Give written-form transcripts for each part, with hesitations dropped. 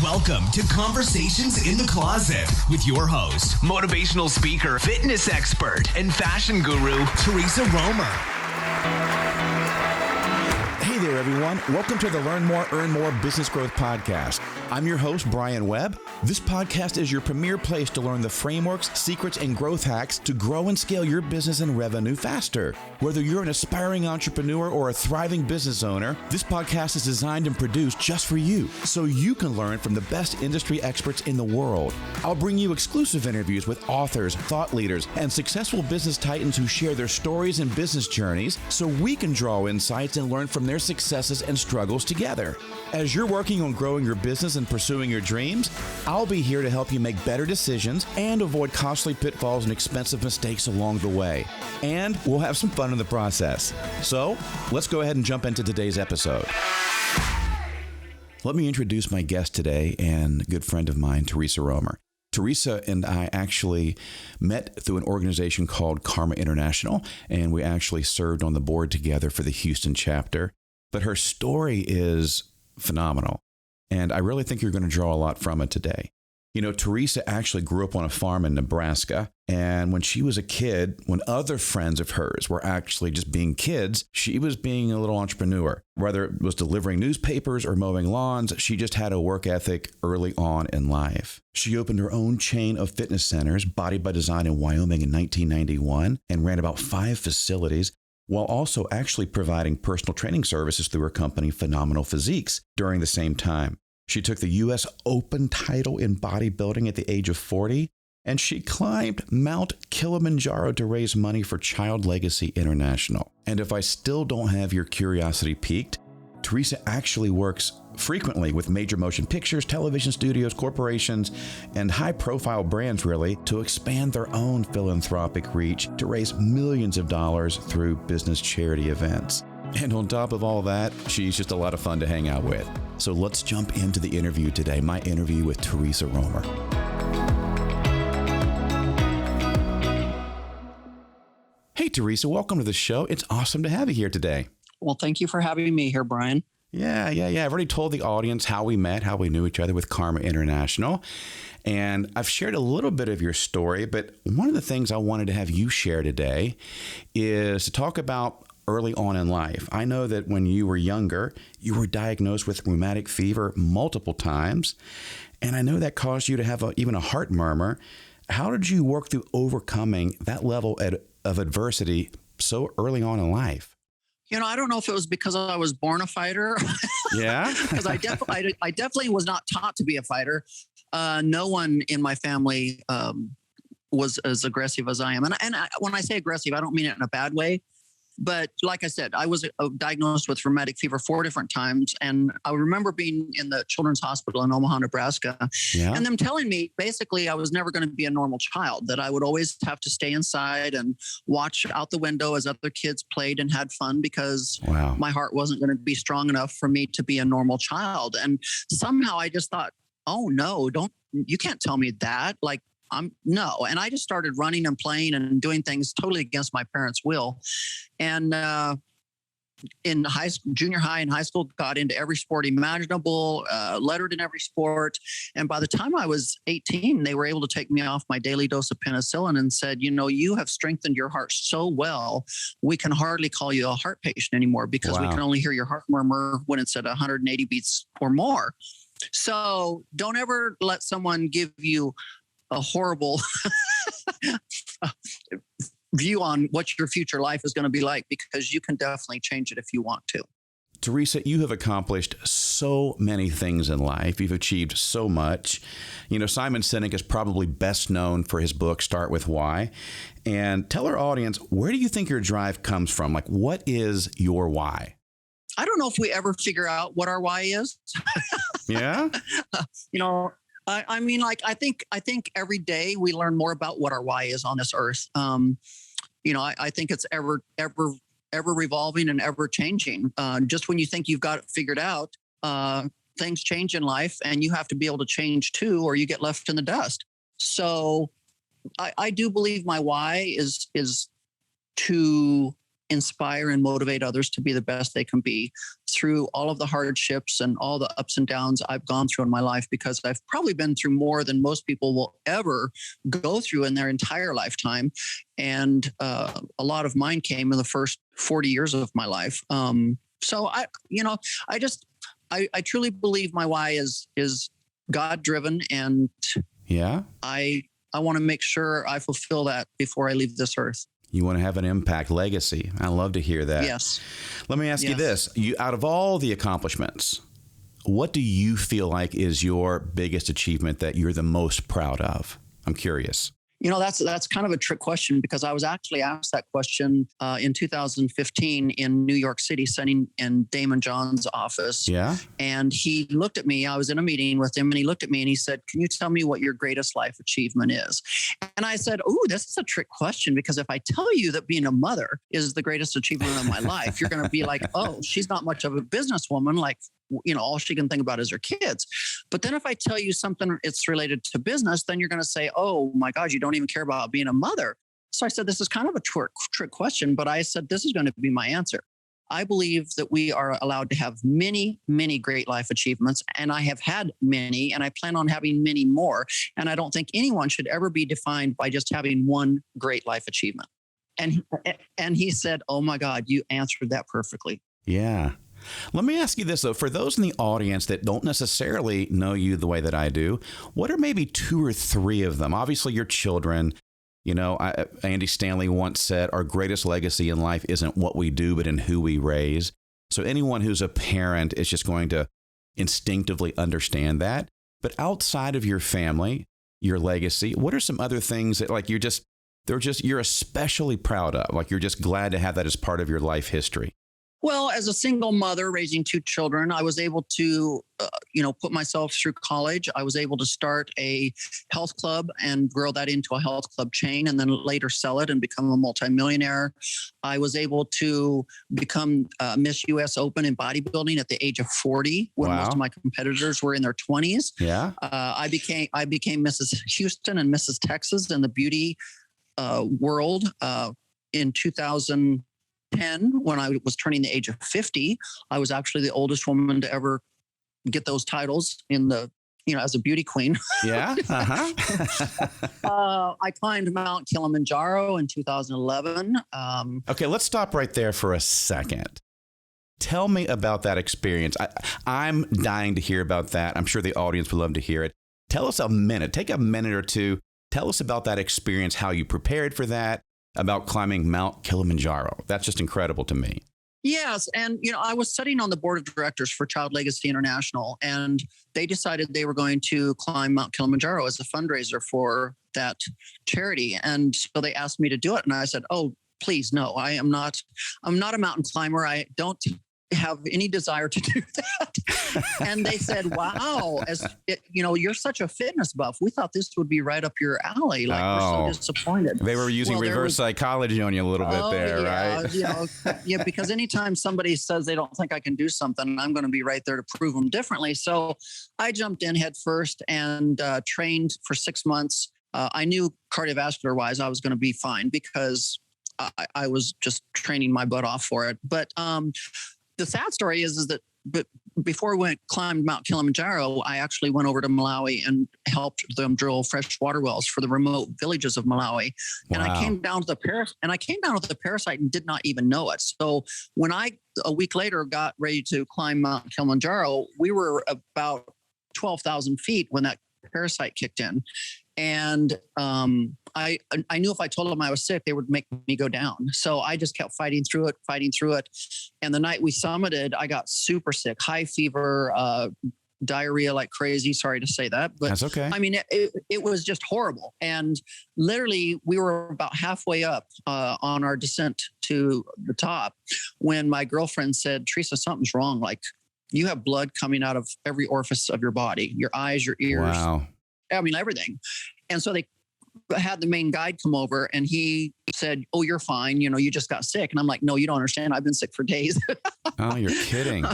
Welcome to Conversations in the Closet with your host, motivational speaker, fitness expert, and fashion guru, Teresa Romer. Hey there, everyone. Welcome to the Learn More, Earn More Business Growth Podcast. I'm your host, Brian Webb. This podcast is your premier place to learn the frameworks, secrets, and growth hacks to grow and scale your business and revenue faster. Whether you're an aspiring entrepreneur or a thriving business owner, this podcast is designed and produced just for you, so you can learn from the best industry experts in the world. I'll bring you exclusive interviews with authors, thought leaders, and successful business titans who share their stories and business journeys so we can draw insights and learn from their successes and struggles together. As you're working on growing your business and pursuing your dreams, I'll be here to help you make better decisions and avoid costly pitfalls and expensive mistakes along the way. And we'll have some fun in the process. So, let's go ahead and jump into today's episode. Let me introduce my guest today and a good friend of mine, Teresa Romer. Teresa and I actually met through an organization called Karma International, and we actually served on the board together for the Houston chapter. But her story is phenomenal, and I really think you're going to draw a lot from it today. You know, Teresa actually grew up on a farm in Nebraska, and when she was a kid, when other friends of hers were actually just being kids, she was being a little entrepreneur. Whether it was delivering newspapers or mowing lawns, she just had a work ethic early on in life. She opened her own chain of fitness centers, Body by Design in Wyoming in 1991, and ran about 5 facilities, while also actually providing personal training services through her company, Phenomenal Physiques, during the same time. She took the U.S. Open title in bodybuilding at the age of 40, and she climbed Mount Kilimanjaro to raise money for Child Legacy International. And if I still don't have your curiosity piqued, Teresa actually works frequently with major motion pictures, television studios, corporations, and high-profile brands, really, to expand their own philanthropic reach to raise millions of dollars through business charity events. And on top of all that, she's just a lot of fun to hang out with. So let's jump into the interview today, my interview with Teresa Romer. Hey, Teresa, welcome to the show. It's awesome to have you here today. Well, thank you for having me here, Brian. Yeah. I've already told the audience how we met, how we knew each other with Karma International. And I've shared a little bit of your story, but one of the things I wanted to have you share today is to talk about early on in life. I know that when you were younger, you were diagnosed with rheumatic fever multiple times, and I know that caused you to have even a heart murmur. How did you work through overcoming that level of adversity so early on in life? You know, I don't know if it was because I was born a fighter. Yeah. Because I definitely was not taught to be a fighter. No one in my family was as aggressive as I am. And when I say aggressive, I don't mean it in a bad way. But like I said, I was diagnosed with rheumatic fever 4 different times. And I remember being in the Children's Hospital in Omaha, Nebraska, and them telling me basically I was never going to be a normal child, that I would always have to stay inside and watch out the window as other kids played and had fun because my heart wasn't going to be strong enough for me to be a normal child. And somehow I just thought, oh, no, you can't tell me that. Like, no. And I just started running and playing and doing things totally against my parents' will. And in junior high and high school, got into every sport imaginable, lettered in every sport. And by the time I was 18, they were able to take me off my daily dose of penicillin and said, you know, you have strengthened your heart so well, we can hardly call you a heart patient anymore because we can only hear your heart murmur when it's at 180 beats or more. So don't ever let someone give you a horrible view on what your future life is going to be like, because you can definitely change it if you want to. Teresa, you have accomplished so many things in life. You've achieved so much. You know, Simon Sinek is probably best known for his book, Start With Why. And tell our audience, where do you think your drive comes from? Like, what is your why? I don't know if we ever figure out what our why is. Yeah? You know, I mean, like, I think every day we learn more about what our why is on this earth. You know, I think it's ever revolving and ever changing. Just when you think you've got it figured out, things change in life, and you have to be able to change too, or you get left in the dust. So I do believe my why is to inspire and motivate others to be the best they can be through all of the hardships and all the ups and downs I've gone through in my life, because I've probably been through more than most people will ever go through in their entire lifetime. And a lot of mine came in the first 40 years of my life. So I truly believe my why is God driven, and yeah, I want to make sure I fulfill that before I leave this earth. You want to have an impact, legacy. I love to hear that. Yes. Let me ask you this. Out of all the accomplishments, what do you feel like is your biggest achievement that you're the most proud of? I'm curious. That's kind of a trick question, because I was actually asked that question in 2015 in New York City, sitting in Damon John's office. Yeah. And he looked at me. I was in a meeting with him, and he looked at me and he said, "Can you tell me what your greatest life achievement is?" And I said, "Oh, this is a trick question, because if I tell you that being a mother is the greatest achievement of my life, you're going to be like, oh, she's not much of a businesswoman. Like, all she can think about is her kids." But then if I tell you something it's related to business, then you're going to say, "Oh my God, you don't even care about being a mother." So I said, this is kind of a trick question, but I said, this is going to be my answer. I believe that we are allowed to have many, many great life achievements, and I have had many, and I plan on having many more. And I don't think anyone should ever be defined by just having one great life achievement. And he said, "Oh my God, you answered that perfectly." Yeah. Let me ask you this, though. For those in the audience that don't necessarily know you the way that I do, what are maybe 2 or 3 of them? Obviously, your children. Andy Stanley once said, our greatest legacy in life isn't what we do, but in who we raise. So anyone who's a parent is just going to instinctively understand that. But outside of your family, your legacy, what are some other things that you're especially proud of? Like, you're just glad to have that as part of your life history? Well, as a single mother raising 2 children, I was able to, put myself through college. I was able to start a health club and grow that into a health club chain, and then later sell it and become a multimillionaire. I was able to become Miss US Open in bodybuilding at the age of 40, when most of my competitors were in their 20s. Yeah. I became Mrs. Houston and Mrs. Texas in the beauty world in 2010. When I was turning the age of 50, I was actually the oldest woman to ever get those titles as a beauty queen. Yeah. Uh-huh. I climbed Mount Kilimanjaro in 2011. Okay, let's stop right there for a second. Tell me about that experience. I'm dying to hear about that. I'm sure the audience would love to hear it. Tell us take a minute or two. Tell us about that experience, how you prepared for that, about climbing Mount Kilimanjaro. That's just incredible to me. Yes. And, I was sitting on the board of directors for Child Legacy International, and they decided they were going to climb Mount Kilimanjaro as a fundraiser for that charity. And so they asked me to do it. And I said, "Oh, please, no, I'm not a mountain climber. I don't have any desire to do that." And they said, "Wow, you're such a fitness buff. We thought this would be right up your alley. We're so disappointed." They were using reverse psychology on you a little bit there, right? Because anytime somebody says they don't think I can do something, I'm going to be right there to prove them differently. So I jumped in head first and trained for 6 months. I knew cardiovascular wise, I was going to be fine, because I was just training my butt off for it. But the sad story is that before we climbed Mount Kilimanjaro, I actually went over to Malawi and helped them drill fresh water wells for the remote villages of Malawi. Wow. And I came down with the parasite and did not even know it. So when I, a week later, got ready to climb Mount Kilimanjaro, we were about 12,000 feet when that parasite kicked in. And I knew if I told them I was sick, they would make me go down. So I just kept fighting through it. And the night we summited, I got super sick, high fever, diarrhea like crazy. Sorry to say that, but that's okay. I mean, it was just horrible. And literally we were about halfway up on our descent to the top when my girlfriend said, "Teresa, something's wrong. Like, you have blood coming out of every orifice of your body, your eyes, your ears." Wow. I mean, everything. And so they had the main guide come over, and he said, "Oh, you're fine. You just got sick." And I'm like, "No, you don't understand. I've been sick for days." Oh, you're kidding.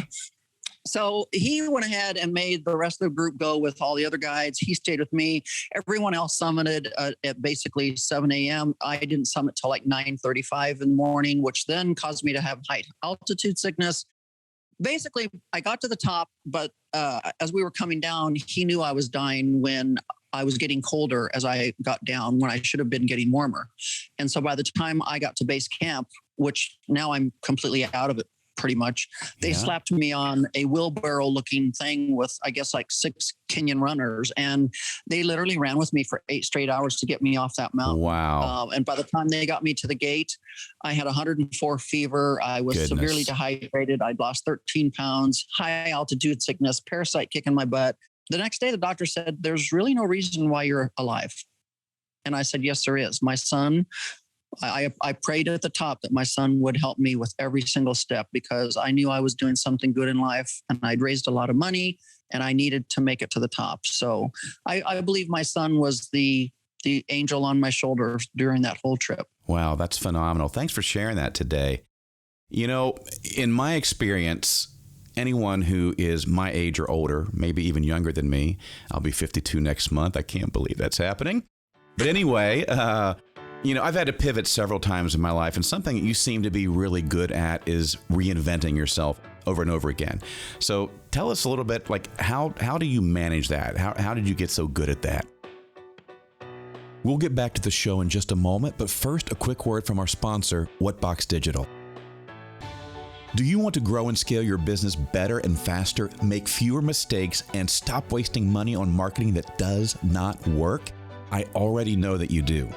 So he went ahead and made the rest of the group go with all the other guides. He stayed with me. Everyone else summited at basically 7 a.m. I didn't summit till like 9:35 in the morning, which then caused me to have high altitude sickness. Basically, I got to the top, but as we were coming down, he knew I was dying when I was getting colder as I got down, when I should have been getting warmer. And so by the time I got to base camp, which now I'm completely out of it, pretty much, they slapped me on a wheelbarrow looking thing with, I guess, like 6 Kenyan runners. And they literally ran with me for 8 straight hours to get me off that mountain. Wow. And by the time they got me to the gate, I had 104 fever. I was severely dehydrated. I'd lost 13 pounds, high altitude sickness, parasite kicking my butt. The next day, the doctor said, there's really no reason why you're alive. And I said, yes, there is. My son, I prayed at the top that my son would help me with every single step, because I knew I was doing something good in life and I'd raised a lot of money and I needed to make it to the top. So I believe my son was the angel on my shoulder during that whole trip. Wow, that's phenomenal. Thanks for sharing that today. You know, in my experience, anyone who is my age or older, maybe even younger than me, I'll be 52 next month. I can't believe that's happening. But anyway, you know, I've had to pivot several times in my life, and something that you seem to be really good at is reinventing yourself over and over again. So tell us a little bit, like, how do you manage that? How did you get so good at that? We'll get back to the show in just a moment, but first, a quick word from our sponsor, Whatbox Digital. Do you want to grow and scale your business better and faster, make fewer mistakes, and stop wasting money on marketing that does not work? I already know that you do.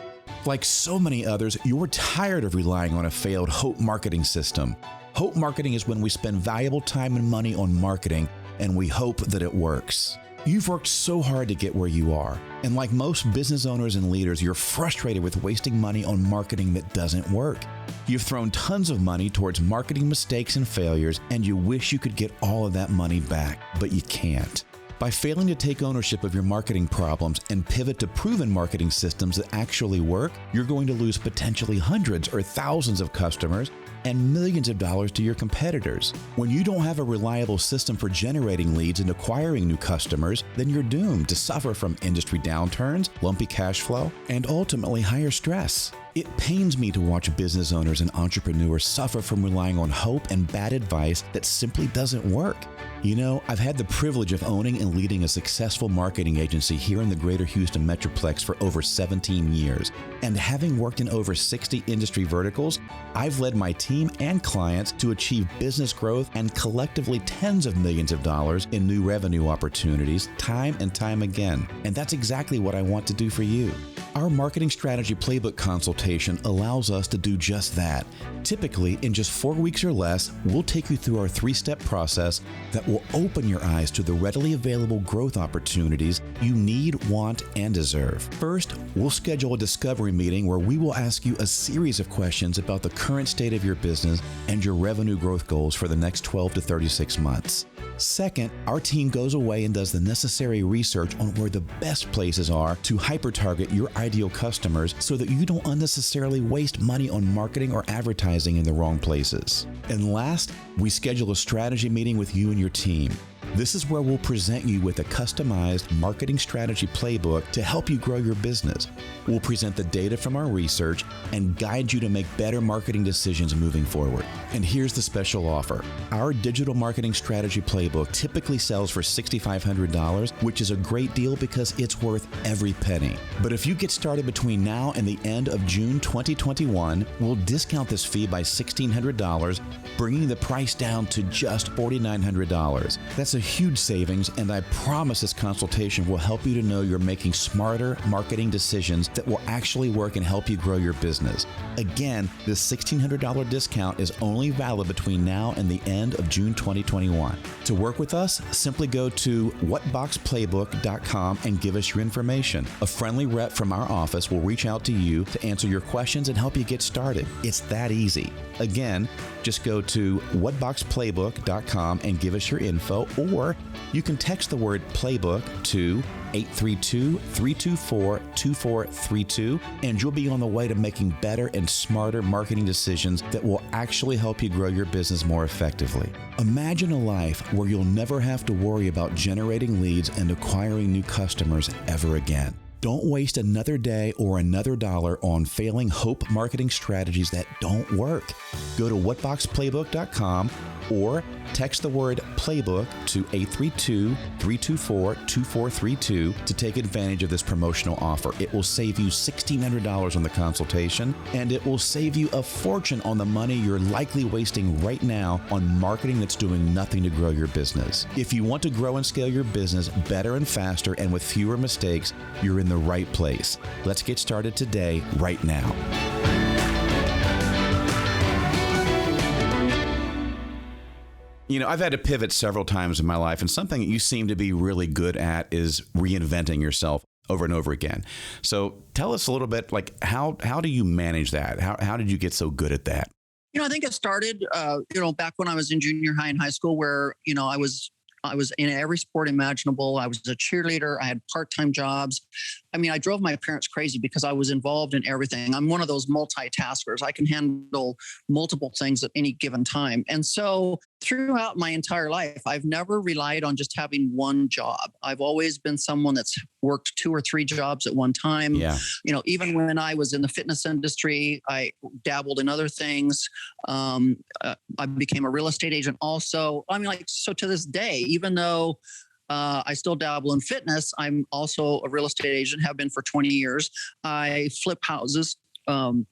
Like so many others, you're tired of relying on a failed Hope marketing system. Hope marketing is when we spend valuable time and money on marketing, and we hope that it works. You've worked so hard to get where you are, and like most business owners and leaders, you're frustrated with wasting money on marketing that doesn't work. You've thrown tons of money towards marketing mistakes and failures, and you wish you could get all of that money back, but you can't. By failing to take ownership of your marketing problems and pivot to proven marketing systems that actually work, you're going to lose potentially hundreds or thousands of customers and millions of dollars to your competitors. When you don't have a reliable system for generating leads and acquiring new customers, then you're doomed to suffer from industry downturns, lumpy cash flow, and ultimately higher stress. It pains me to watch business owners and entrepreneurs suffer from relying on hope and bad advice that simply doesn't work. You know, I've had the privilege of owning and leading a successful marketing agency here in the greater Houston Metroplex for over 17 years. And having worked in over 60 industry verticals, I've led my team and clients to achieve business growth and collectively tens of millions of dollars in new revenue opportunities time and time again. And that's exactly what I want to do for you. Our marketing strategy playbook consultation allows us to do just that. Typically, in just 4 weeks or less, we'll take you through our 3-step process that will open your eyes to the readily available growth opportunities you need, want, and deserve. First, we'll schedule a discovery meeting where we will ask you a series of questions about the current state of your business and your revenue growth goals for the next 12 to 36 months. Second, our team goes away and does the necessary research on where the best places are to hyper-target your ideal customers so that you don't unnecessarily waste money on marketing or advertising in the wrong places. And last, we schedule a strategy meeting with you and your team. This is where we'll present you with a customized marketing strategy playbook to help you grow your business. We'll present the data from our research and guide you to make better marketing decisions moving forward. And here's the special offer. Our digital marketing strategy playbook typically sells for $6,500, which is a great deal because it's worth every penny. But if you get started between now and the end of June 2021, we'll discount this fee by $1,600, bringing the price down to just $4,900. That's a huge savings, and I promise this consultation will help you to know you're making smarter marketing decisions that will actually work and help you grow your business. Again, this $1,600 discount is only valid between now and the end of June 2021. To work with us, simply go to whatboxplaybook.com and give us your information. A friendly rep from our office will reach out to you to answer your questions and help you get started. It's that easy. Again, just go to whatboxplaybook.com and give us your info, or you can text the word playbook to 832-324-2432, and you'll be on the way to making better and smarter marketing decisions that will actually help you grow your business more effectively. Imagine a life where you'll never have to worry about generating leads and acquiring new customers ever again. Don't waste another day or another dollar on failing hope marketing strategies that don't work. Go to whatboxplaybook.com or text the word playbook to 832-324-2432 to take advantage of this promotional offer. It will save you $1,600 on the consultation, and it will save you a fortune on the money you're likely wasting right now on marketing that's doing nothing to grow your business. If you want to grow and scale your business better and faster and with fewer mistakes, you're in the right place. Let's get started today, right now. You know, I've had to pivot several times in my life, and something that you seem to be really good at is reinventing yourself over and over again. So tell us a little bit, like, how do you manage that? How did you get so good at that? You know, I think it started, back when I was in junior high and high school, where, I was in every sport imaginable. I was a cheerleader. I had part-time jobs. I mean, I drove my parents crazy because I was involved in everything. I'm one of those multitaskers. I can handle multiple things at any given time. And so throughout my entire life, I've never relied on just having one job. I've always been someone that's worked 2 or 3 jobs at one time. Yeah. Even when I was in the fitness industry, I dabbled in other things. I became a real estate agent also. I mean, so to this day, even though I still dabble in fitness, I'm also a real estate agent, have been for 20 years. I flip houses. I'm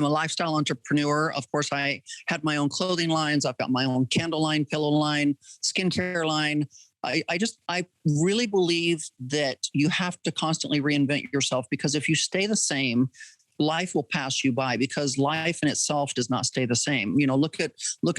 a lifestyle entrepreneur. Of course, I had my own clothing lines. I've got my own candle line, pillow line, skincare line. I really believe that you have to constantly reinvent yourself, because if you stay the same, life will pass you by, because life in itself does not stay the same. Look at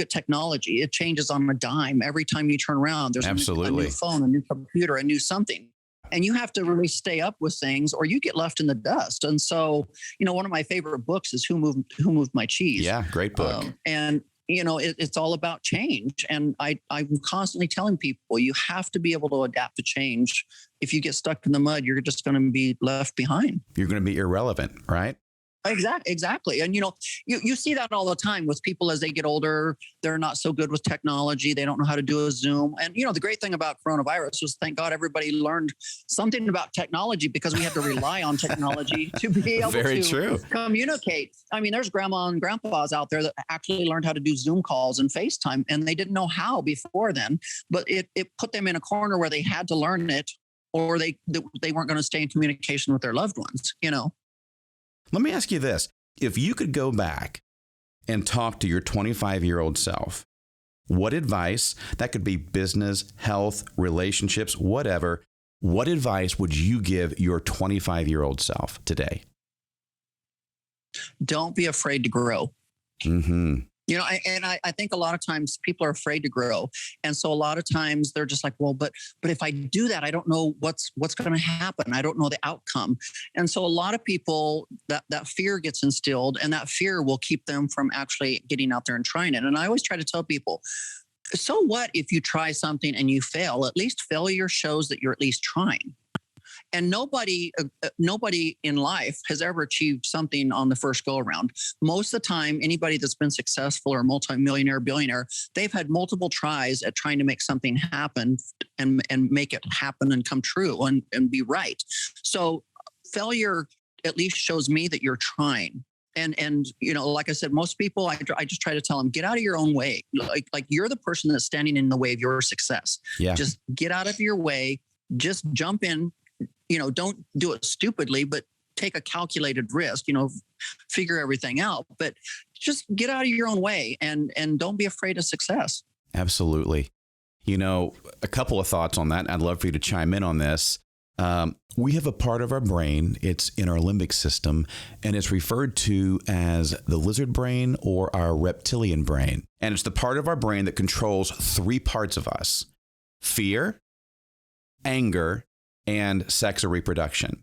technology. It changes on a dime. Every time you turn around, there's a new phone, a new computer, a new something. And you have to really stay up with things, or you get left in the dust. And so, one of my favorite books is Who Moved My Cheese? Yeah, great book. It's all about change. And I'm constantly telling people, you have to be able to adapt to change. If you get stuck in the mud, you're just going to be left behind. You're going to be irrelevant, right? Exactly. And, you see that all the time with people as they get older. They're not so good with technology. They don't know how to do a Zoom. And, the great thing about coronavirus was, thank God, everybody learned something about technology, because we had to rely on technology to be able to communicate. I mean, there's grandma and grandpas out there that actually learned how to do Zoom calls and FaceTime, and they didn't know how before then. But it put them in a corner where they had to learn it, or they weren't going to stay in communication with their loved ones, Let me ask you this. If you could go back and talk to your 25-year-old self, what advice, that could be business, health, relationships, whatever, what advice would you give your 25-year-old self today? Don't be afraid to grow. Mm-hmm. I think a lot of times people are afraid to grow. And so a lot of times they're just like, well, but if I do that, I don't know what's going to happen. I don't know the outcome. And so a lot of people, that fear gets instilled, and that fear will keep them from actually getting out there and trying it. And I always try to tell people, so what if you try something and you fail? At least failure shows that you're at least trying. And nobody in life has ever achieved something on the first go around. Most of the time, anybody that's been successful or multimillionaire, billionaire, they've had multiple tries at trying to make something happen and make it happen and come true and be right. So failure at least shows me that you're trying. And like I said, most people, I just try to tell them, get out of your own way. Like you're the person that's standing in the way of your success. Yeah. Just get out of your way. Just jump in. Don't do it stupidly, but take a calculated risk, figure everything out, but just get out of your own way and don't be afraid of success. Absolutely. A couple of thoughts on that. I'd love for you to chime in on this. We have a part of our brain, it's in our limbic system, and it's referred to as the lizard brain or our reptilian brain. And it's the part of our brain that controls 3 parts of us: fear, anger, and sex or reproduction.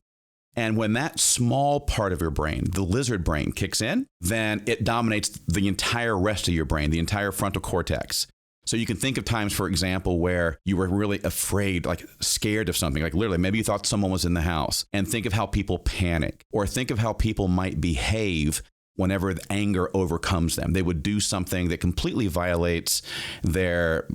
And when that small part of your brain, the lizard brain, kicks in, then it dominates the entire rest of your brain, the entire frontal cortex. So you can think of times, for example, where you were really afraid, like scared of something, like literally maybe you thought someone was in the house, and think of how people panic, or think of how people might behave whenever the anger overcomes them. They would do something that completely violates their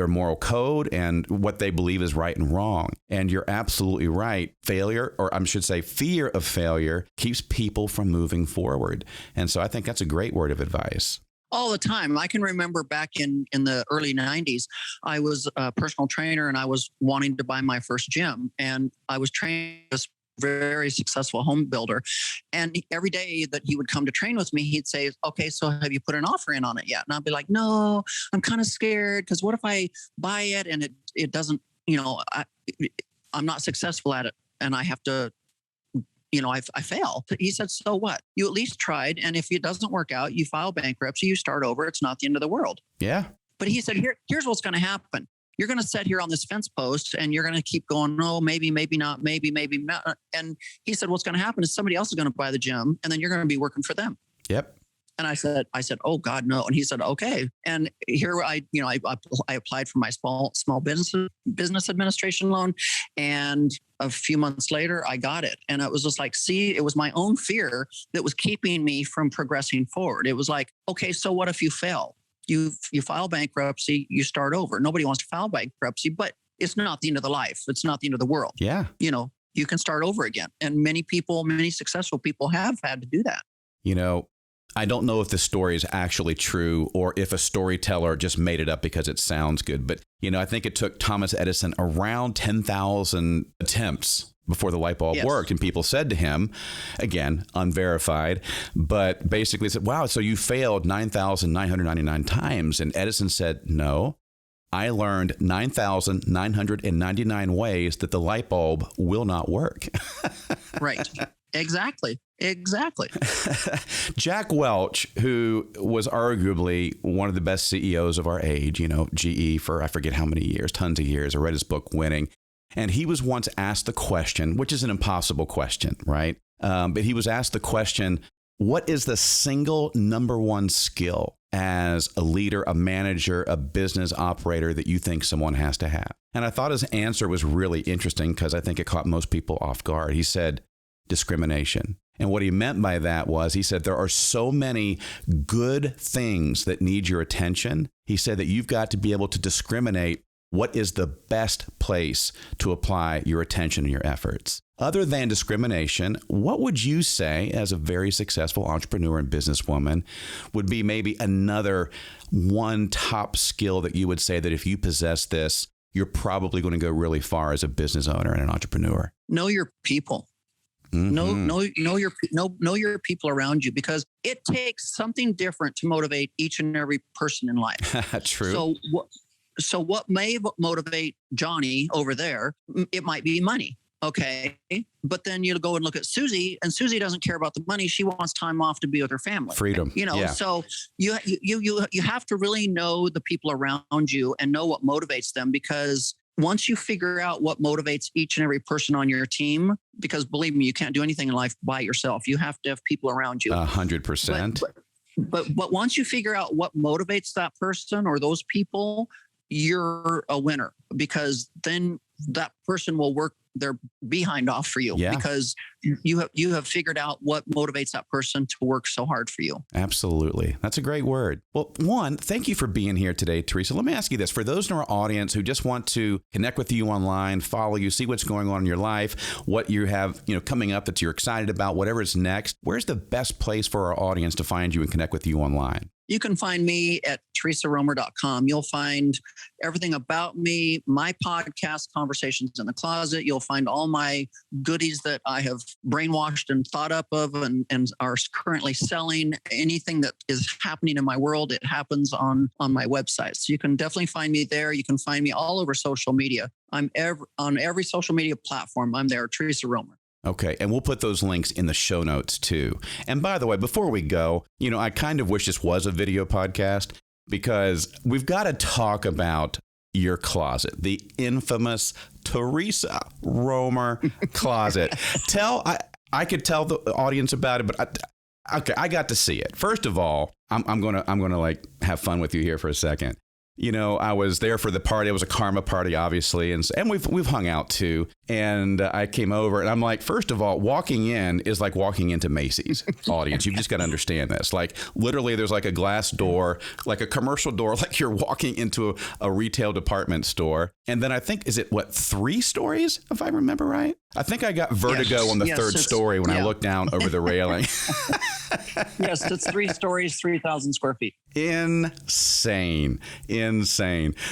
moral code and what they believe is right and wrong. And you're absolutely right. Failure, or I should say fear of failure, keeps people from moving forward. And so I think that's a great word of advice. All the time. I can remember back in the early 90s, I was a personal trainer and I was wanting to buy my first gym. And I was training this very successful home builder. And every day that he would come to train with me, he'd say, okay, so have you put an offer in on it yet? And I'd be like, no, I'm kind of scared because what if I buy it and it doesn't, I'm not successful at it and I have to, I fail. He said, so what? You at least tried. And if it doesn't work out, you file bankruptcy, you start over. It's not the end of the world. Yeah. But he said, here's what's going to happen. You're going to sit here on this fence post and you're going to keep going, no, maybe not, maybe not. And he said, what's going to happen is somebody else is going to buy the gym and then you're going to be working for them. Yep. And I said, oh God, no. And he said, okay. And here I applied for my small business administration loan. And a few months later, I got it. And it was just like, it was my own fear that was keeping me from progressing forward. It was like, okay, so what if you fail? You file bankruptcy, you start over. Nobody wants to file bankruptcy, but it's not the end of the life. It's not the end of the world. Yeah. You can start over again. And many successful people have had to do that. I don't know if the story is actually true or if a storyteller just made it up because it sounds good. But, I think it took Thomas Edison around 10,000 attempts before the light bulb worked. And people said to him, again, unverified, but basically said, wow, so you failed 9,999 times. And Edison said, no, I learned 9,999 ways that the light bulb will not work. Right. Exactly. Jack Welch, who was arguably one of the best CEOs of our age, GE for I forget how many years, tons of years. I read his book, Winning. And he was once asked the question, which is an impossible question, right? But he was asked the question, what is the single number one skill as a leader, a manager, a business operator that you think someone has to have? And I thought his answer was really interesting because I think it caught most people off guard. He said, discrimination. And what he meant by that was, he said, there are so many good things that need your attention. He said that you've got to be able to discriminate what is the best place to apply your attention and your efforts. Other than discrimination, what would you say as a very successful entrepreneur and businesswoman would be maybe another one top skill that you would say that if you possess this, you're probably going to go really far as a business owner and an entrepreneur? Know your people. Mm-hmm. Know your people around you, because it takes something different to motivate each and every person in life. True. So what may motivate Johnny over there, it might be money. Okay. But then you go and look at Susie, and Susie doesn't care about the money. She wants time off to be with her family. Freedom. So you have to really know the people around you and know what motivates them, because once you figure out what motivates each and every person on your team, because believe me, you can't do anything in life by yourself. You have to have people around you. 100%. But once you figure out what motivates that person or those people, you're a winner, because then that person will work their behind off for you, because you have figured out what motivates that person to work so hard for you. Absolutely. That's a great word. Well, one, thank you for being here today, Teresa. Let me ask you this. For those in our audience who just want to connect with you online, follow you, see what's going on in your life, what you have coming up that you're excited about, whatever is next, where's the best place for our audience to find you and connect with you online? You can find me at teresaromer.com. You'll find everything about me, my podcast, Conversations in the Closet. You'll find all my goodies that I have brainwashed and thought up of and are currently selling. Anything that is happening in my world, it happens on my website. So you can definitely find me there. You can find me all over social media. I'm on every social media platform. I'm there, Teresa Romer. Okay. And we'll put those links in the show notes too. And by the way, before we go, I kind of wish this was a video podcast, because we've got to talk about your closet, the infamous Teresa Romer closet. I could tell the audience about it, but I got to see it. First of all, I'm going to like have fun with you here for a second. I was there for the party. It was a Karma party, obviously, and we've hung out too. And I came over, and I'm like, first of all, walking in is like walking into Macy's. Audience, you've just got to understand this. Like, literally, there's like a glass door, like a commercial door, like you're walking into a retail department store. And then I think, is it 3 stories, if I remember right? I think I got vertigo on the third story when I looked down over the railing. Yes, it's 3 stories, 3,000 square feet. Insane.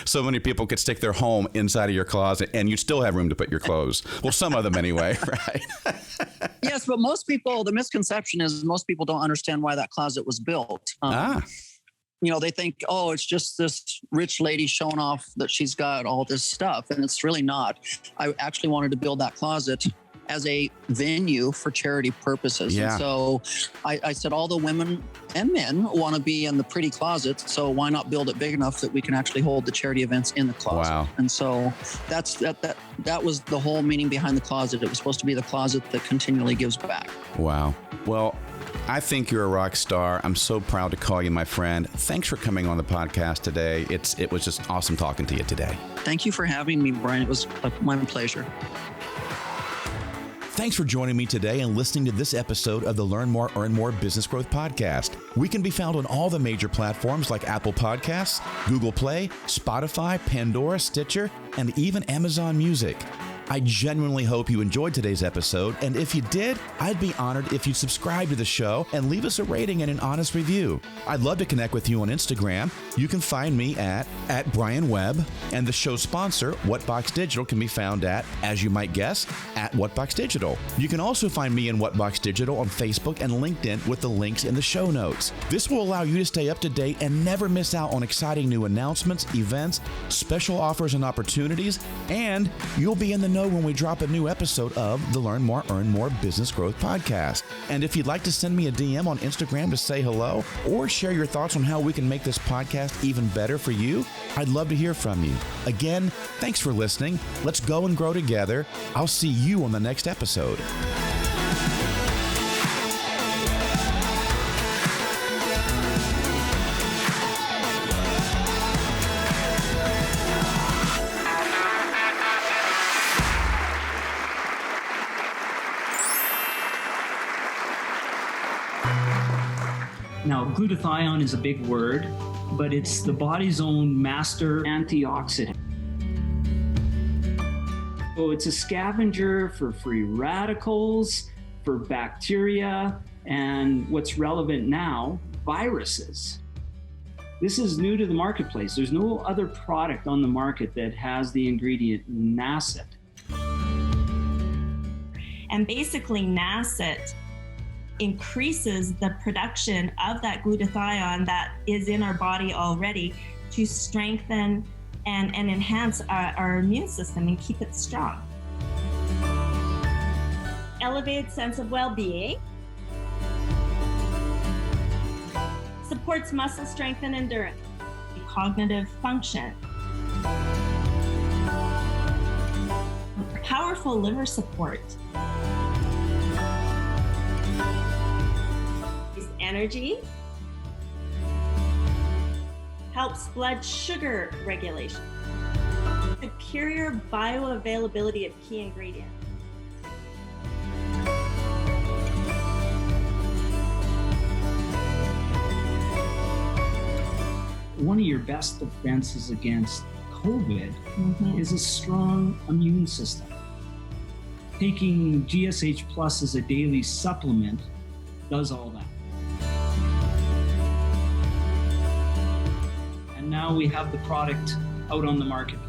So many people could stick their home inside of your closet and you'd still have room to put your clothes. Well, some of them anyway, right? Yes, but the misconception is most people don't understand why that closet was built. They think, oh, it's just this rich lady showing off that she's got all this stuff. And it's really not. I actually wanted to build that closet as a venue for charity purposes. Yeah. And so I said, all the women and men want to be in the pretty closet. So why not build it big enough that we can actually hold the charity events in the closet? Wow. And so that was the whole meaning behind the closet. It was supposed to be the closet that continually gives back. Wow. Well, I think you're a rock star. I'm so proud to call you my friend. Thanks for coming on the podcast today. It was just awesome talking to you today. Thank you for having me, Brian. It was my pleasure. Thanks for joining me today and listening to this episode of the Learn More, Earn More Business Growth Podcast. We can be found on all the major platforms like Apple Podcasts, Google Play, Spotify, Pandora, Stitcher, and even Amazon Music. I genuinely hope you enjoyed today's episode, and if you did, I'd be honored if you'd subscribe to the show and leave us a rating and an honest review. I'd love to connect with you on Instagram. You can find me at Brian Webb, and the show sponsor, Whatbox Digital, can be found at, as you might guess, at Whatbox Digital. You can also find me and Whatbox Digital on Facebook and LinkedIn with the links in the show notes. This will allow you to stay up to date and never miss out on exciting new announcements, events, special offers and opportunities, and you'll be in the know when we drop a new episode of the Learn More, Earn More Business Growth Podcast. And if you'd like to send me a DM on Instagram to say hello or share your thoughts on how we can make this podcast even better for you, I'd love to hear from you. Again, thanks for listening. Let's go and grow together. I'll see you on the next episode. Now, glutathione is a big word, but it's the body's own master antioxidant. So it's a scavenger for free radicals, for bacteria, and what's relevant now, viruses. This is new to the marketplace. There's no other product on the market that has the ingredient NACET. And basically NACET increases the production of that glutathione that is in our body already to strengthen and enhance our immune system and keep it strong. Elevated sense of well-being. Supports muscle strength and endurance. Cognitive function. Powerful liver support. Energy. Helps blood sugar regulation. Superior bioavailability of key ingredients. One of your best defenses against COVID is a strong immune system. Taking GSH Plus as a daily supplement does all that. And now we have the product out on the market.